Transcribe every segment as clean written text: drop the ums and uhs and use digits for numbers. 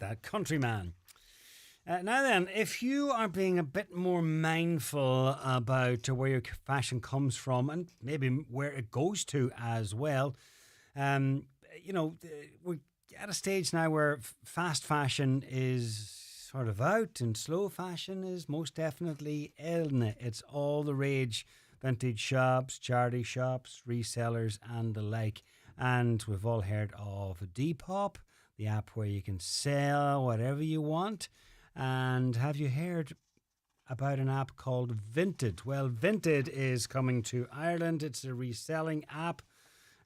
that, Countryman. Now then, if you are being a bit more mindful about where your fashion comes from and maybe where it goes to as well, we're at a stage now where fast fashion is sort of out and slow fashion is most definitely in. It's all the rage. Vintage shops, charity shops, resellers and the like. And we've all heard of Depop, the app where you can sell whatever you want. And have you heard about an app called Vinted? Well, Vinted is coming to Ireland. It's a reselling app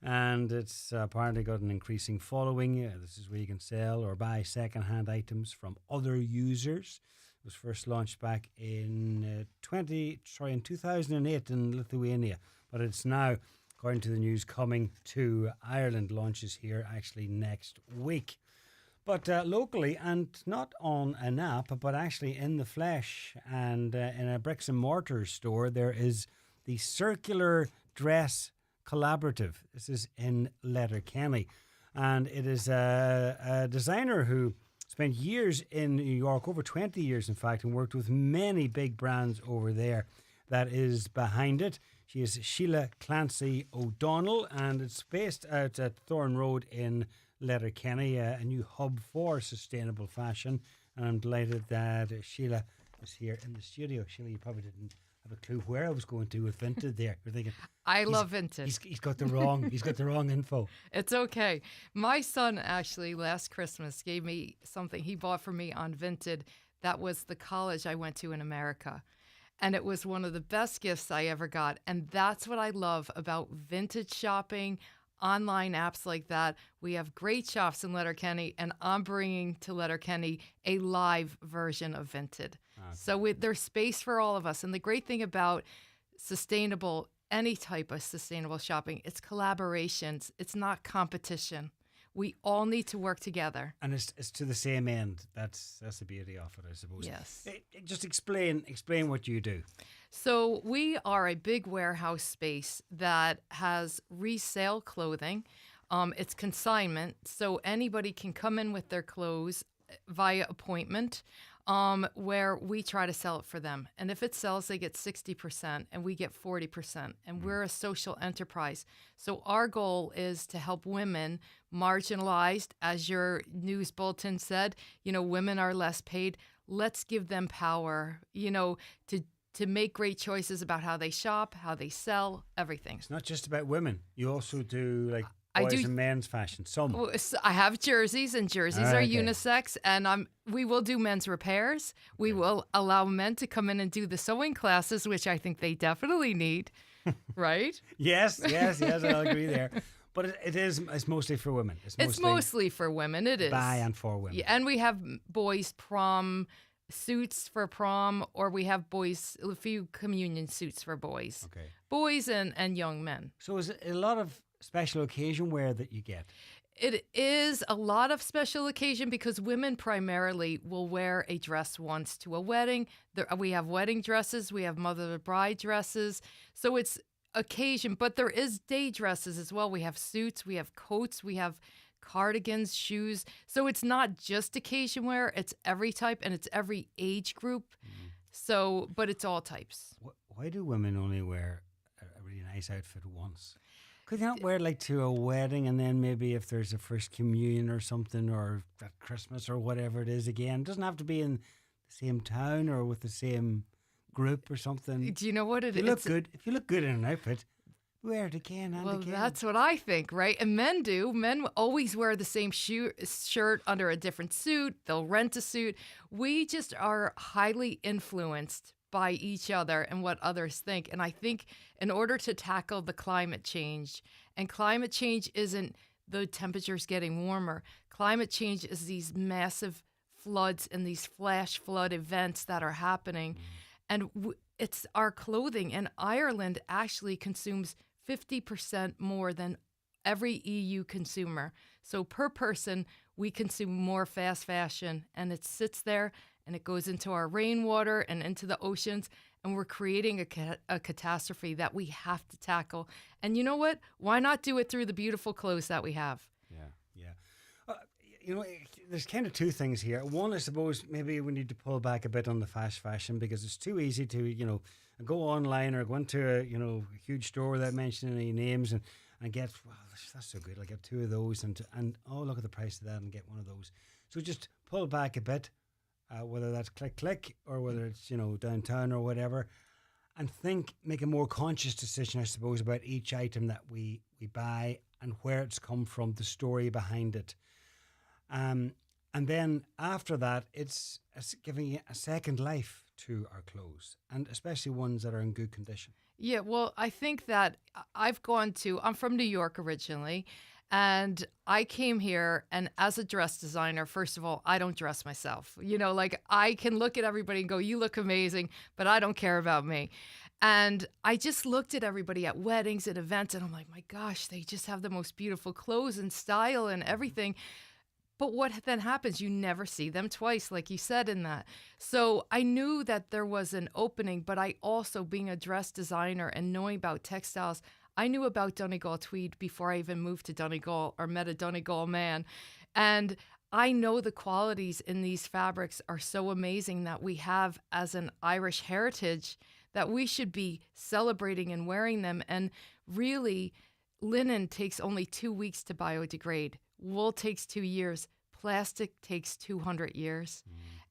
and it's apparently got an increasing following. This is where you can sell or buy second-hand items from other users. It was first launched back in 2008 in Lithuania, but it's now, according to the news, coming to Ireland. Launches here actually next week. But locally, and not on an app, but actually in the flesh and in a bricks and mortar store, there is the Circular Dress Collaborative. This is in Letterkenny. And it is a designer who spent years in New York, over 20 years in fact, and worked with many big brands over there that is behind it. She is Sheila Clancy O'Donnell, and it's based out at Thorne Road in Letterkenny, a new hub for sustainable fashion. And I'm delighted that Sheila is here in the studio. Sheila, you probably didn't have a clue where I was going to with Vinted there. You're thinking, I love Vinted. He's got the wrong info. It's okay. My son actually last Christmas gave me something he bought for me on Vinted. That was the college I went to in America. And it was one of the best gifts I ever got. And that's what I love about vintage shopping, online apps like that. We have great shops in Letterkenny, and I'm bringing to Letterkenny a live version of Vinted. Okay. So there's space for all of us. And the great thing about sustainable, any type of sustainable shopping, it's collaborations. It's not competition. We all need to work together. And it's to the same end. That's the beauty of it, I suppose. Yes. Just explain what you do. So we are a big warehouse space that has resale clothing. It's consignment, so anybody can come in with their clothes via appointment, where we try to sell it for them. And if it sells, they get 60% and we get 40%. And we're a social enterprise. So our goal is to help women marginalized, as your news bulletin said, women are less paid. Let's give them power, to make great choices about how they shop, how they sell, everything. It's not just about women. You also do boys and men's fashion. Some. I have jerseys, and jerseys are unisex, and we will do men's repairs. We will allow men to come in and do the sewing classes, which I think they definitely need, right? Yes, I'll agree there. But it's mostly for women. It's mostly for women. It is. By and for women. Yeah, and we have boys' prom suits for prom, or we have a few communion suits for boys. Okay. Boys and young men. So is it a lot of special occasion wear that you get? It is a lot of special occasion because women primarily will wear a dress once to a wedding. We have wedding dresses, we have mother of the bride dresses. So it's occasion, but there is day dresses as well. We have suits, we have coats, we have cardigans, shoes. So it's not just occasion wear, it's every type and it's every age group. So, but it's all types. Why do women only wear a really nice outfit once? Could you not wear to a wedding and then maybe if there's a first communion or something or at Christmas or whatever it is again? It doesn't have to be in the same town or with the same group or something. Do you know what it is? If you look good in an outfit, wear it again and again. Well, that's what I think, right? And men do. Men always wear the same shirt under a different suit. They'll rent a suit. We just are highly influenced by each other and what others think. And I think in order to tackle the climate change, and climate change isn't the temperatures getting warmer. Climate change is these massive floods and these flash flood events that are happening. And it's our clothing. And Ireland actually consumes 50% more than every EU consumer. So per person, we consume more fast fashion, and it sits there and it goes into our rainwater and into the oceans, and we're creating a catastrophe that we have to tackle. And you know what? Why not do it through the beautiful clothes that we have? Yeah. there's kind of two things here. One, I suppose maybe we need to pull back a bit on the fast fashion because it's too easy to, go online or go into a, huge store without mentioning any names and get, wow, that's so good. I'll get two of those and oh, look at the price of that and get one of those. So just pull back a bit, whether that's click or whether it's, downtown or whatever, and make a more conscious decision, I suppose, about each item that we buy and where it's come from, the story behind it. And then after that, it's giving a second life to our clothes, and especially ones that are in good condition. Yeah, well, I think that I'm from New York originally, and I came here, and as a dress designer, first of all, I don't dress myself. I can look at everybody and go, you look amazing, but I don't care about me. And I just looked at everybody at weddings and events, and I'm like, my gosh, they just have the most beautiful clothes and style and everything. But what then happens? You never see them twice, like you said in that. So I knew that there was an opening, but I also, being a dress designer and knowing about textiles, I knew about Donegal tweed before I even moved to Donegal or met a Donegal man. And I know the qualities in these fabrics are so amazing that we have as an Irish heritage that we should be celebrating and wearing them. And really, linen takes only 2 weeks to biodegrade. Wool takes 2 years. Plastic takes 200 years.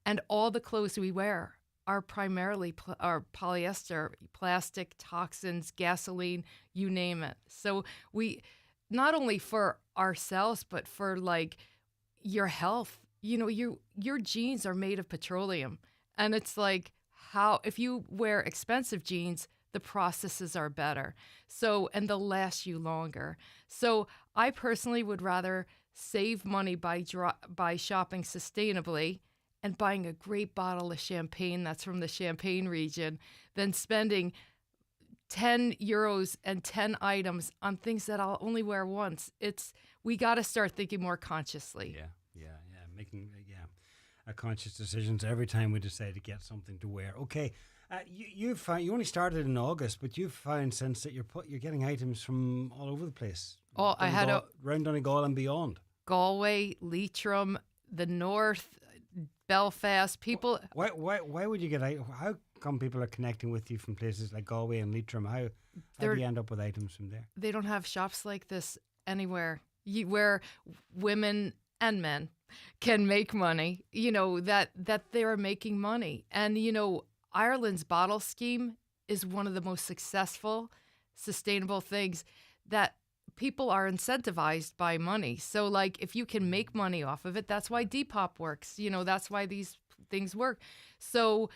And all the clothes we wear are primarily polyester, plastic, toxins, gasoline, you name it. So we, not only for ourselves, but for like your health, your jeans are made of petroleum. And it's like, if you wear expensive jeans, the processes are better. So, and they'll last you longer. So I personally would rather save money by shopping sustainably and buying a great bottle of champagne that's from the Champagne region than spending 10 euros and 10 items on things that I'll only wear once. We got to start thinking more consciously. Yeah. Making conscious decisions every time we decide to get something to wear. Okay. You've found, you only started in August, but you've found since that you're getting items from all over the place. Oh, I had around Donegal and beyond. Galway, Leitrim, the North, Belfast. People. Why would you get? How come people are connecting with you from places like Galway and Leitrim? How do you end up with items from there? They don't have shops like this anywhere. Where women and men can make money. That they are making money, and Ireland's bottle scheme is one of the most successful, sustainable things that people are incentivized by money. So, like, if you can make money off of it, that's why Depop works. That's why these things work. So,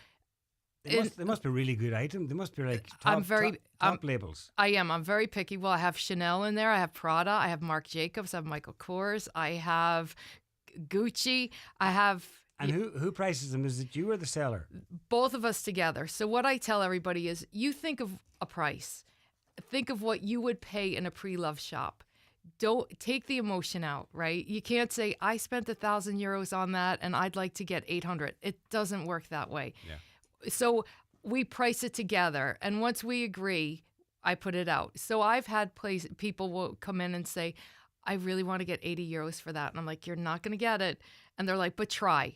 they must be really good items. They must be like top labels. I am. I'm very picky. Well, I have Chanel in there. I have Prada. I have Marc Jacobs. I have Michael Kors. I have Gucci. I have. And who prices them? Is it you or the seller? Both of us together. So what I tell everybody is, you think of a price. Think of what you would pay in a pre-loved shop. Don't take the emotion out, right? You can't say, I spent 1,000 euros on that and I'd like to get 800. It doesn't work that way. Yeah. So we price it together. And once we agree, I put it out. So I've had people will come in and say, I really want to get 80 euros for that. And I'm like, you're not going to get it. And they're like, but try.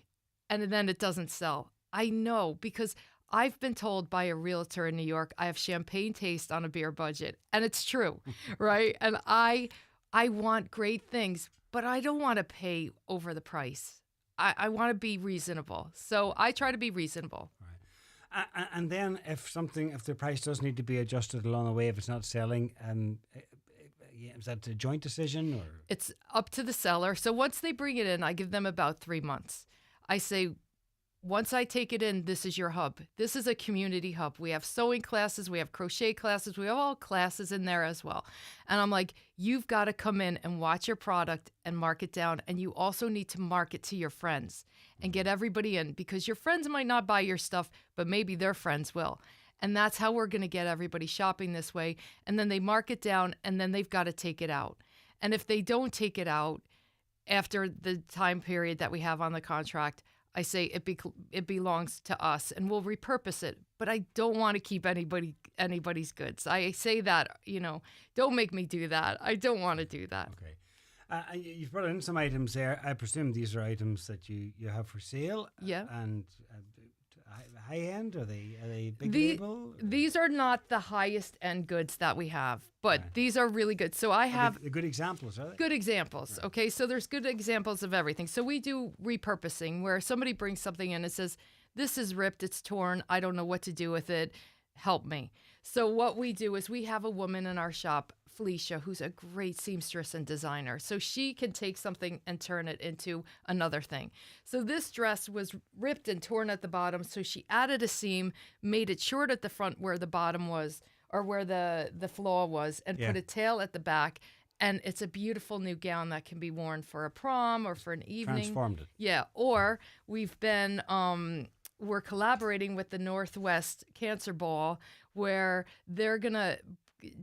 And then it doesn't sell. I know, because I've been told by a realtor in New York, I have champagne taste on a beer budget. And it's true, right? And I want great things, but I don't want to pay over the price. I want to be reasonable. So I try to be reasonable. Right. And then if the price does need to be adjusted along the way, if it's not selling, is that a joint decision? Or it's up to the seller. So once they bring it in, I give them about 3 months. I say, once I take it in, this is your hub. This is a community hub. We have sewing classes. We have crochet classes. We have all classes in there as well. And I'm like, you've got to come in and watch your product and mark it down. And you also need to market to your friends and get everybody in, because your friends might not buy your stuff, but maybe their friends will. And that's how we're going to get everybody shopping this way. And then they mark it down, and then they've got to take it out. And if they don't take it out after the time period that we have on the contract, I say it belongs to us, and we'll repurpose it. But I don't want to keep anybody's goods. I say that, don't make me do that. I don't want to do that. Okay. You've brought in some items there. I presume these are items that you have for sale. Yeah. And high end? Are they big The- label? These are not the highest end goods that we have, but Right. these are really good. So I have The good examples, are they? good examples. Okay, so there's good examples of everything. So we do repurposing where somebody brings something in and says, "This is ripped, it's torn, I don't know what to do with it. Help me." So what we do is we have a woman in our shop, Felicia, who's a great seamstress and designer. So she can take something and turn it into another thing. So this dress was ripped and torn at the bottom. So she added a seam, made it short at the front where the bottom was, or where the flaw was, and Yeah. put a tail at the back. And it's a beautiful new gown that can be worn for a prom or for an evening. Transformed it. Yeah. Or we've been, we're collaborating with the Northwest Cancer Ball, where they're going to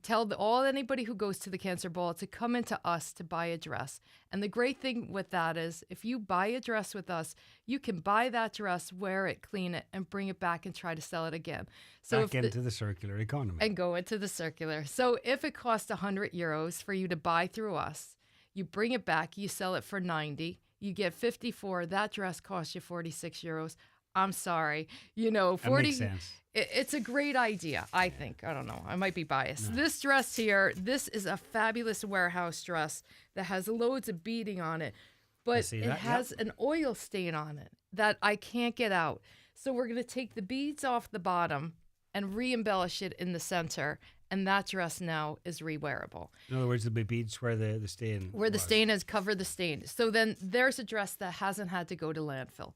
tell anybody who goes to the Cancer Ball to come into us to buy a dress. And the great thing with that is if you buy a dress with us, you can buy that dress, wear it, clean it, and bring it back and try to sell it again. So Back into the circular economy. and go into the circular. So if it costs €100 for you to buy through us, you bring it back, you sell it for 90, you get 54. That dress costs you €46. I'm sorry, 40. That makes sense. It's a great idea, I think. I don't know. I might be biased. No. This dress here, this is a fabulous warehouse dress that has loads of beading on it, but see it that, has an oil stain on it that I can't get out. So we're going to take the beads off the bottom and re-embellish it in the center, and that dress now is re-wearable. In other words, there'll be beads where the stain Where the was. stain has covered the stain. So then there's a dress that hasn't had to go to landfill.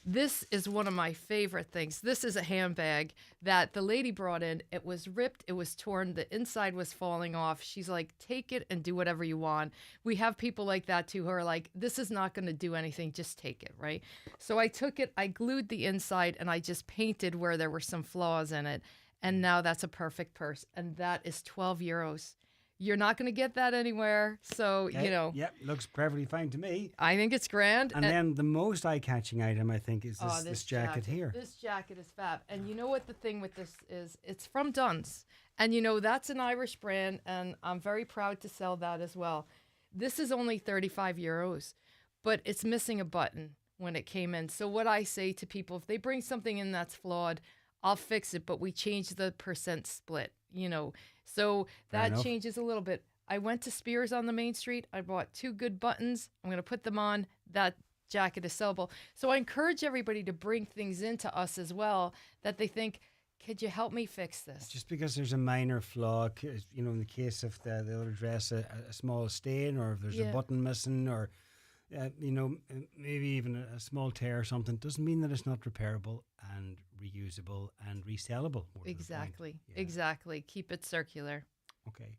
This is one of my favorite things. This is a handbag that the lady brought in. It was ripped. It was torn. The inside was falling off. She's like, take it and do whatever you want. We have people like that too who are like, this is not going to do anything. Just take it, right? So I took it, I glued the inside, and I just painted where there were some flaws in it. And now that's a perfect purse. And that is €12. You're not going to get that anywhere. So, Okay. Yep, looks perfectly fine to me. I think it's grand. And then the most eye-catching item, I think, is Oh, this jacket here. This jacket is fab. And you know what the thing with this is? It's from Dunn's. And that's an Irish brand, and I'm very proud to sell that as well. This is only €35, but it's missing a button when it came in. So what I say to people, if they bring something in that's flawed, I'll fix it, but we change the percent split, So Fair that enough. changes a little bit. I went to Spears on the main street. I bought 2 good buttons. I'm going to put them on. That jacket is sellable. So I encourage everybody to bring things into us as well that they think, could you help me fix this? Just because there's a minor flaw, in the case of the other dress, a small stain, or if there's a Yeah. button missing, or maybe even a small tear or something, doesn't mean that it's not repairable and reusable and resellable. more to the point. Exactly. Yeah. Exactly. Keep it circular. Okay.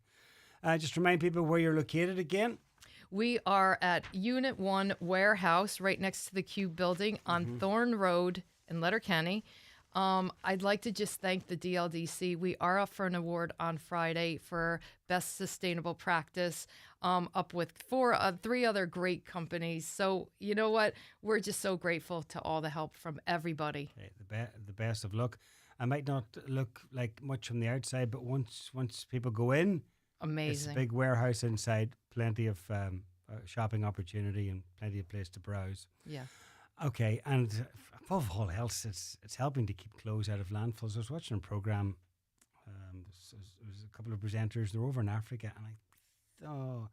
Just remind people where you're located again. We are at Unit 1 Warehouse right next to the Cube building on Thorn Road in Letterkenny. I'd like to just thank the DLDC. We are up for an award on Friday for Best Sustainable Practice, up with 3 other great companies. So you know what? We're just so grateful to all the help from everybody. Okay, the best of luck. I might not look like much from the outside, but once people go in, Amazing. it's a big warehouse inside, plenty of shopping opportunity and plenty of place to browse. Yeah. Okay, and above all else, it's helping to keep clothes out of landfills. I was watching a program. There was a couple of presenters. They're over in Africa, and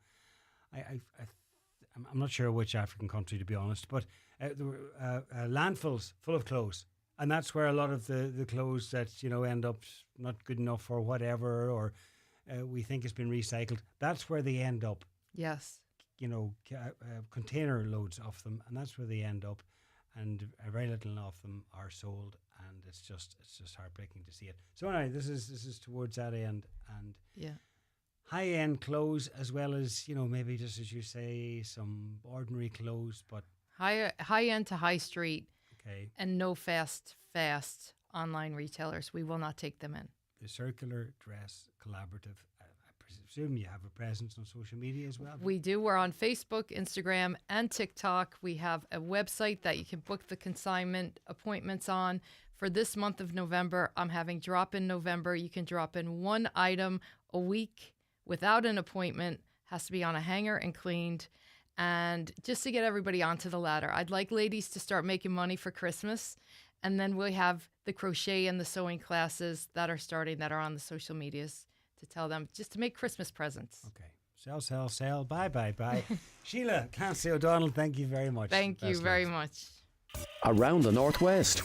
I'm not sure which African country, to be honest, but there were landfills full of clothes, and that's where a lot of the clothes that end up not good enough or whatever, or we think it's been recycled. That's where they end up. Yes. Container loads of them, and that's where they end up, and very little of them are sold, and it's just heartbreaking to see it. So anyway, this is towards that end, and Yeah. high end clothes as well as maybe just as you say some ordinary clothes, but High end to high street, okay. and no fast online retailers. We will not take them in. The Circular Dress Collaborative. I presume you have a presence on social media as well. We do. We're on Facebook, Instagram, and TikTok. We have a website that you can book the consignment appointments on. For this month of November, I'm having Drop In November. You can drop in 1 item a week without an appointment. Has to be on a hanger and cleaned. And just to get everybody onto the ladder, I'd like ladies to start making money for Christmas. And then we have the crochet and the sewing classes that are starting, that are on the social medias, to tell them just to make Christmas presents. Okay. Sell, sell, sell. Bye, bye, bye. Sheila Clancy O'Donnell, thank you very much. Thank you Best very luck. much. Around the Northwest.